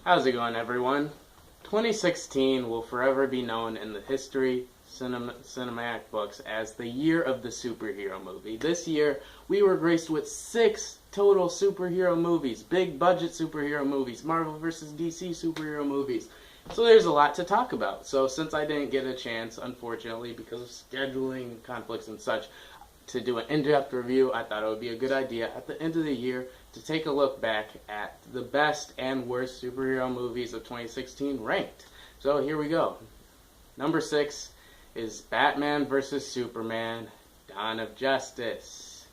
How's it going, everyone? 2016 will forever be known in the history cinematic books as the year of the superhero movie. This year, we were graced with 6 total superhero movies, big budget superhero movies, Marvel vs. DC superhero movies. So there's a lot to talk about. So since I didn't get a chance, unfortunately, because of scheduling conflicts and such, to do an in-depth review, I thought it would be a good idea at the end of the year to take a look back at the best and worst superhero movies of 2016 ranked. So here we go. Number 6 is Batman vs. Superman, Dawn of Justice.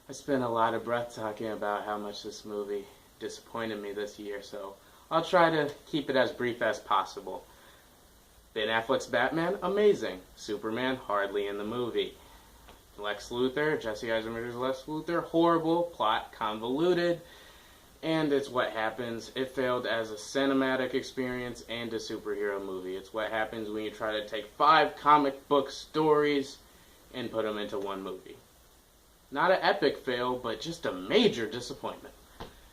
I spent a lot of breath talking about how much this movie disappointed me this year, so I'll try to keep it as brief as possible. Ben Affleck's Batman, amazing. Superman, hardly in the movie. Lex Luthor, Jesse Eisenberg's Lex Luthor, horrible, plot convoluted, and it's what happens. It failed as a cinematic experience and a superhero movie. It's what happens when you try to take 5 comic book stories and put them into one movie. Not an epic fail, but just a major disappointment.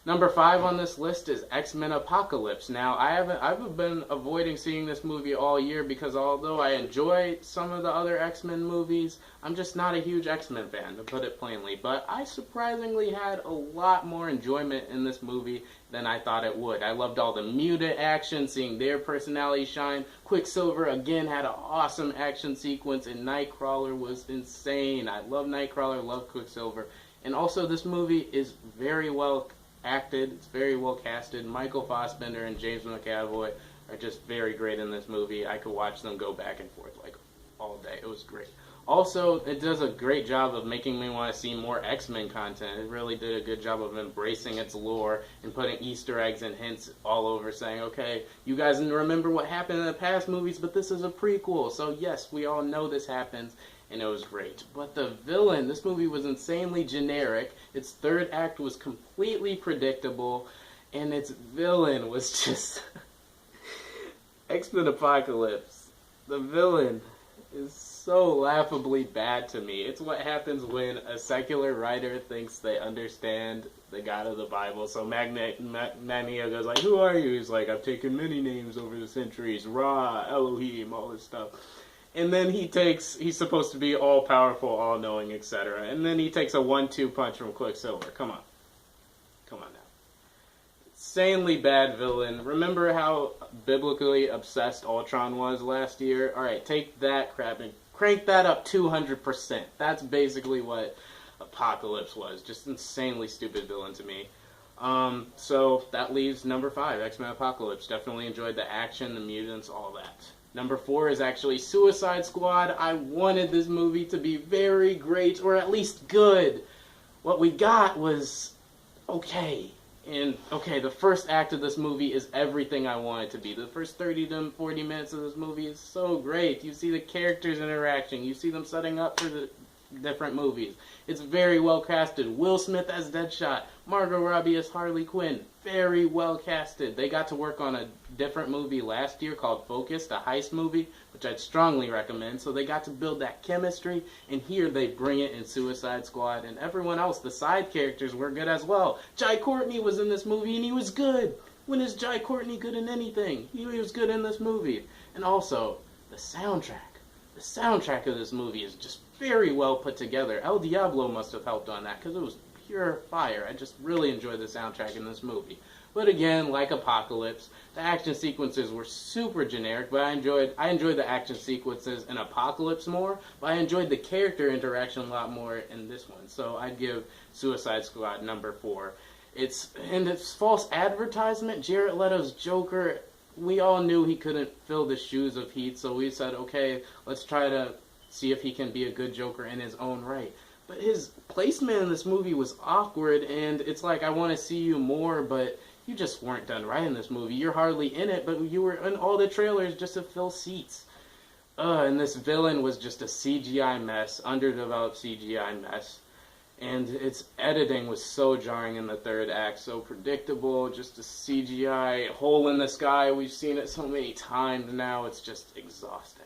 Number 5 on this list is X-Men Apocalypse. Now, I've been avoiding seeing this movie all year because although I enjoy some of the other X-Men movies, I'm just not a huge X-Men fan, to put it plainly. But I surprisingly had a lot more enjoyment in this movie than I thought it would. I loved all the mutant action, seeing their personality shine. Quicksilver, again, had an awesome action sequence, and Nightcrawler was insane. I love Nightcrawler, love Quicksilver. And also, this movie is very well acted, it's very well casted. Michael Fassbender and James McAvoy are just very great in this movie. I could watch them go back and forth like all day. It was great. Also, it does a great job of making me want to see more X-Men content. It really did a good job of embracing its lore and putting Easter eggs and hints all over, saying, okay, you guys remember what happened in the past movies, but this is a prequel. So yes, we all know this happens. And it was great. But the villain, this movie was insanely generic. Its third act was completely predictable. And its villain was just... X-Men Apocalypse. The villain is so laughably bad to me. It's what happens when a secular writer thinks they understand the God of the Bible. So Magneto goes like, who are you? He's like, I've taken many names over the centuries. Ra, Elohim, all this stuff. And then he's supposed to be all-powerful, all-knowing, etc. And then he takes a 1-2 punch from Quicksilver. Come on now. Insanely bad villain. Remember how biblically obsessed Ultron was last year? Alright, take that crap and crank that up 200%. That's basically what Apocalypse was. Just insanely stupid villain to me. So that leaves number 5, X-Men Apocalypse. Definitely enjoyed the action, the mutants, all that. Number 4 is actually Suicide Squad. I wanted this movie to be very great, or at least good. What we got was okay. And, okay, the first act of this movie is everything I want it to be. The first 30 to 40 minutes of this movie is so great. You see the characters interacting. You see them setting up for the different movies. It's very well casted. Will Smith as Deadshot. Margot Robbie as Harley Quinn. Very well casted. They got to work on a different movie last year called Focus, a heist movie, which I'd strongly recommend. So they got to build that chemistry, and here they bring it in Suicide Squad. And everyone else, the side characters, were good as well. Jai Courtney was in this movie, and he was good. When is Jai Courtney good in anything? He was good in this movie. And also, the soundtrack. The soundtrack of this movie is just very well put together. El Diablo must have helped on that, because it was pure fire. I just really enjoyed the soundtrack in this movie. But again, like Apocalypse, the action sequences were super generic, but I enjoyed the action sequences in Apocalypse more, but I enjoyed the character interaction a lot more in this one. So I'd give Suicide Squad number 4. It's false advertisement. Jared Leto's Joker, we all knew he couldn't fill the shoes of Heath, so we said, okay, let's try to see if he can be a good Joker in his own right. But his placement in this movie was awkward, and it's like, I want to see you more, but you just weren't done right in this movie. You're hardly in it, but you were in all the trailers just to fill seats. And this villain was just a CGI mess, underdeveloped CGI mess. And its editing was so jarring in the third act, so predictable, just a CGI hole in the sky. We've seen it so many times now, it's just exhausting.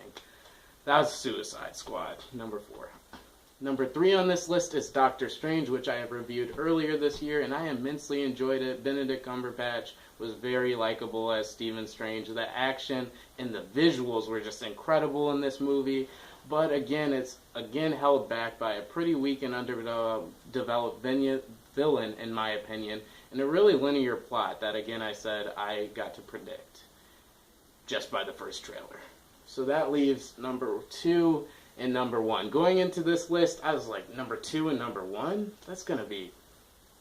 That was Suicide Squad, number 4. Number 3 on this list is Doctor Strange, which I have reviewed earlier this year, and I immensely enjoyed it. Benedict Cumberbatch was very likable as Stephen Strange. The action and the visuals were just incredible in this movie. But again, it's again held back by a pretty weak and underdeveloped villain, in my opinion, and a really linear plot that, again, I said I got to predict just by the first trailer. So that leaves number 2 and number 1. Going into this list, I was like, number 2 and number 1? That's going to be...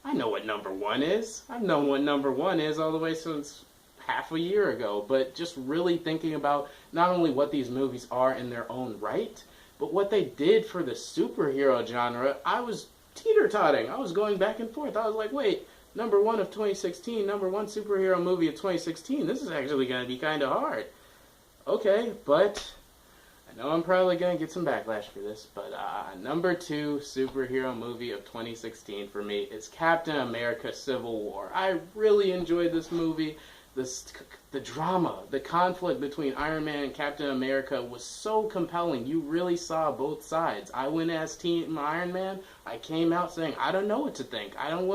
I know what number 1 is. I've known what number 1 is all the way since half a year ago. But just really thinking about not only what these movies are in their own right, but what they did for the superhero genre, I was teeter-totting. I was going back and forth. I was like, wait, number 1 of 2016, number 1 superhero movie of 2016, this is actually going to be kind of hard. Okay, but I know I'm probably going to get some backlash for this, but number 2 superhero movie of 2016 for me is Captain America Civil War. I really enjoyed this movie. The drama, the conflict between Iron Man and Captain America was so compelling. You really saw both sides. I went as Team Iron Man. I came out saying, I don't know what to think. I don't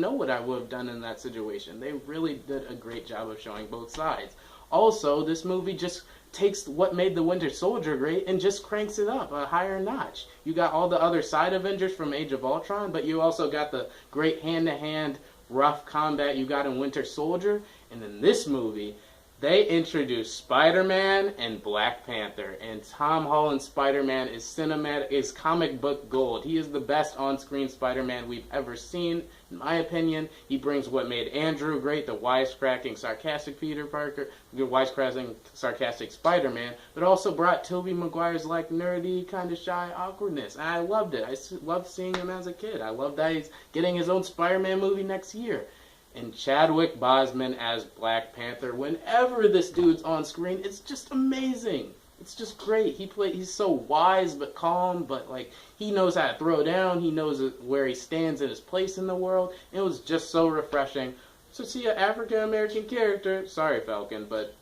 know what I would have done in that situation. They really did a great job of showing both sides. Also, this movie just takes what made the Winter Soldier great and just cranks it up a higher notch. You got all the other side Avengers from Age of Ultron, but you also got the great hand-to-hand rough combat you got in Winter Soldier. And in this movie, they introduced Spider-Man and Black Panther, and Tom Holland's Spider-Man is comic book gold. He is the best on-screen Spider-Man we've ever seen, in my opinion. He brings what made Andrew great, the wisecracking, sarcastic Peter Parker, the wisecracking, sarcastic Spider-Man, but also brought Tobey Maguire's like nerdy, kind of shy awkwardness. And I loved it. I loved seeing him as a kid. I love that he's getting his own Spider-Man movie next year. And Chadwick Boseman as Black Panther. Whenever this dude's on screen, it's just amazing. It's just great. He's so wise but calm, but like he knows how to throw down. He knows where he stands in his place in the world. It was just so refreshing to see an African American character. Sorry, Falcon, but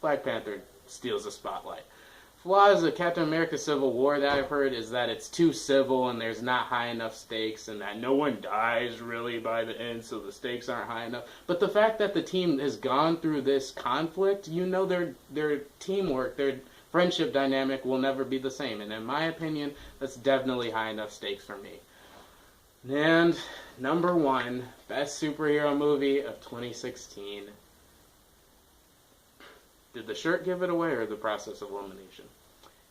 Black Panther steals the spotlight. Flaws of Captain America Civil War that I've heard is that it's too civil and there's not high enough stakes and that no one dies really by the end, so the stakes aren't high enough. But the fact that the team has gone through this conflict, you know their teamwork, their friendship dynamic will never be the same. And in my opinion, that's definitely high enough stakes for me. And number 1, best superhero movie of 2016. Did the shirt give it away or the process of elimination?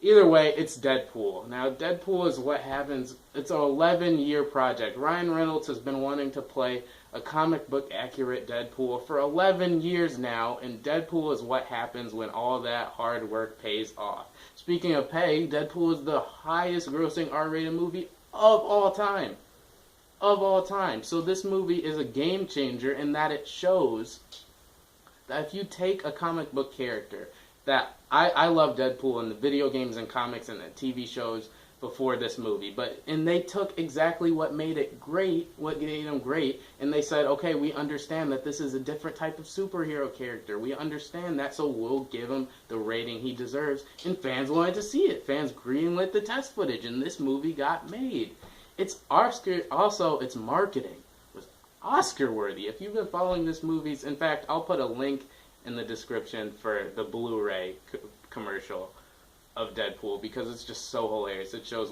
Either way, it's Deadpool. Now, Deadpool is what happens. It's an 11-year project. Ryan Reynolds has been wanting to play a comic book accurate Deadpool for 11 years now, and Deadpool is what happens when all that hard work pays off. Speaking of pay, Deadpool is the highest grossing R-rated movie of all time. Of all time. So this movie is a game changer in that it shows that if you take a comic book character, that I love Deadpool in the video games and comics and the TV shows before this movie, and they took exactly what made it great, what made him great, and they said, okay, we understand that this is a different type of superhero character. We understand that, so we'll give him the rating he deserves, and fans wanted to see it. Fans greenlit the test footage, and this movie got made. It's Oscar, also, its marketing was Oscar-worthy. If you've been following this movie, in fact, I'll put a link in the description for the Blu-ray commercial of Deadpool because it's just so hilarious. It shows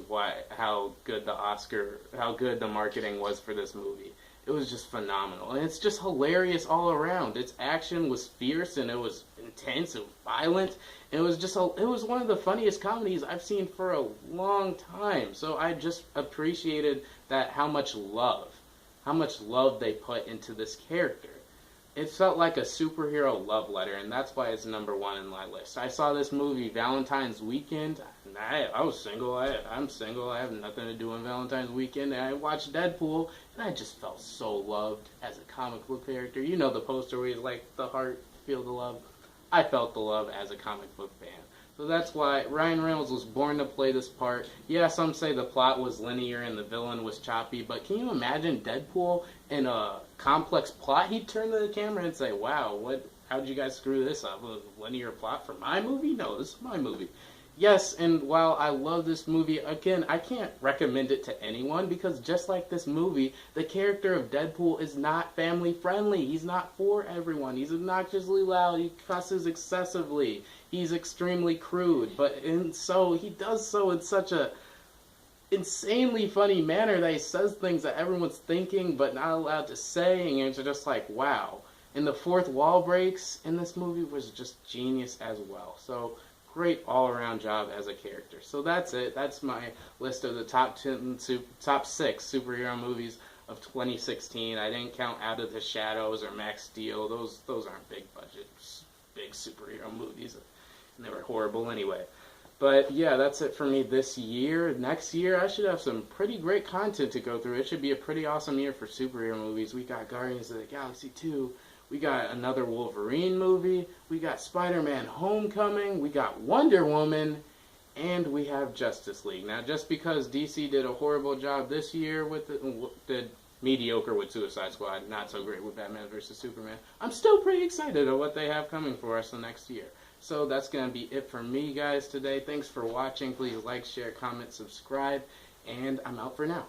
how good the marketing was for this movie. It was just phenomenal, and it's just hilarious all around. Its action was fierce and it was intense and violent. And it was one of the funniest comedies I've seen for a long time. So I just appreciated how much love they put into this character. It felt like a superhero love letter, and that's why it's number 1 in my list. I saw this movie Valentine's weekend. I was single. I'm single. I have nothing to do on Valentine's weekend. And I watched Deadpool, and I just felt so loved as a comic book character. You know the poster where he's like, the heart, feel the love. I felt the love as a comic book fan. So that's why Ryan Reynolds was born to play this part. Yeah, some say the plot was linear and the villain was choppy, but can you imagine Deadpool in a complex plot? He'd turn to the camera and say, wow, how'd you guys screw this up? A linear plot for my movie? No, this is my movie. Yes, and while I love this movie, again, I can't recommend it to anyone because just like this movie, the character of Deadpool is not family friendly. He's not for everyone. He's obnoxiously loud. He cusses excessively. He's extremely crude. So he does so in such a insanely funny manner that he says things that everyone's thinking but not allowed to say, and it's just like, wow. And the fourth wall breaks in this movie was just genius as well. So great all-around job as a character. So that's it. That's my list of the top 6 superhero movies of 2016. I didn't count Out of the Shadows or Max Steel. Those aren't big budget, big superhero movies, and they were horrible anyway. But yeah, that's it for me this year. Next year, I should have some pretty great content to go through. It should be a pretty awesome year for superhero movies. We got Guardians of the Galaxy 2. We got another Wolverine movie. We got Spider-Man Homecoming. We got Wonder Woman. And we have Justice League. Now, just because DC did a horrible job this year did mediocre with Suicide Squad, not so great with Batman vs. Superman, I'm still pretty excited at what they have coming for us the next year. So that's going to be it for me, guys, today. Thanks for watching. Please like, share, comment, subscribe. And I'm out for now.